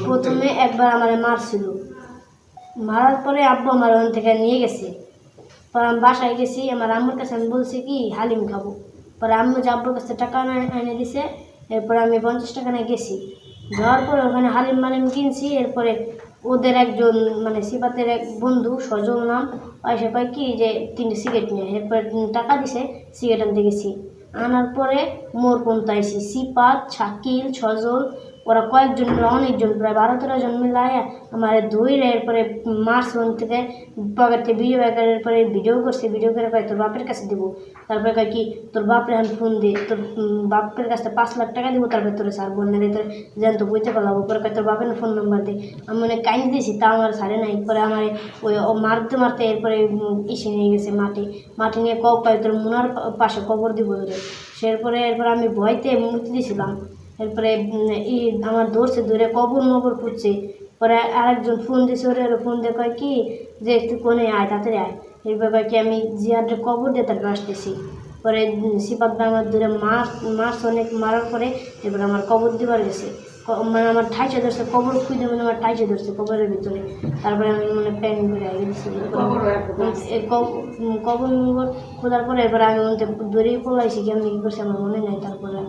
প্রথমে একবার আমার মারছিল, মারার পরে আব্বু আমার ওখান থেকে নিয়ে গেছে। পরে আমি বাসায় গেছি, আমার আম্মুর কাছে আমি বলছি কি হালিম খাবো। পরে আম্মু যে আব্বুর কাছে টাকা এনে দিছে, এরপরে আমি 50 টাকা নিয়ে গেছি। যাওয়ার পরে ওখানে হালিম মালিম কিনছি। এরপরে ওদের একজন মানে সিপাতের এক বন্ধু সজল নাম, এসে পাই কি যে 3টে সিগারেট নিয়ে, এরপরে টাকা দিছে, সিগারেট আনতে গেছি। আনার পরে মোর পর্যন্ত আইসি সিপাত, শাকিল, সজল, ওরা কয়েকজন মিলে, অনেকজন, প্রায় 12-13 জন মিলায় আমার ধুইরে এরপরে মার্চ ওখান থেকে পকেট থেকে ভিডিও ব্যাগের পরে ভিডিও করছে। ভিডিও করে কয় তোর বাপের কাছে দেবো। তারপরে কয় কি তোর বাপরে এখন ফোন দে, তোর বাপের কাছে 5 লাখ টাকা দেবো, তারপরে তোর স্যার বন্যা দিয়ে তোর যেন তো বইতে পারলাম। পরে কয় তোর বাপের ফোন নাম্বার দে। আমি মনে কাইন দিয়েছি, তা আমার সারে নাই। পরে আমার ওই মারতে মারতে এরপরে এসে নিয়ে গেছে মাটি নিয়ে কয় তোর মুনার পাশে কবর দিব ধরে। এরপরে আমি ভয়তে মুক্তি দিয়েছিলাম। এরপরে আমার ধরে কবর মবর খুঁজছে। পরে আরেকজন ফোন দিয়েছে, ওরে ফোন দিয়ে কয় কি যে তুই কোনে আয়, তাড়াতাড়ি আয়। এরপর কয় কি আমি জিয়াদের কবর দিয়ে তারপর আসতেছি। পরে সিপাত আমার ধরে মাছ অনেক মারার পরে এবার আমার কবর দিবার গেছে, মানে আমার ঠাইসে ধরছে, কবর খুঁজে মানে আমার ঠাইসে ধরছে কবরের ভিতরে। তারপরে আমি মানে প্যানিং করে আগে দিচ্ছি কবর খোঁজার পরে এবার আমি ধরেই পলাইছি, কেমনি কী করছি আমার মনে নাই। তারপরে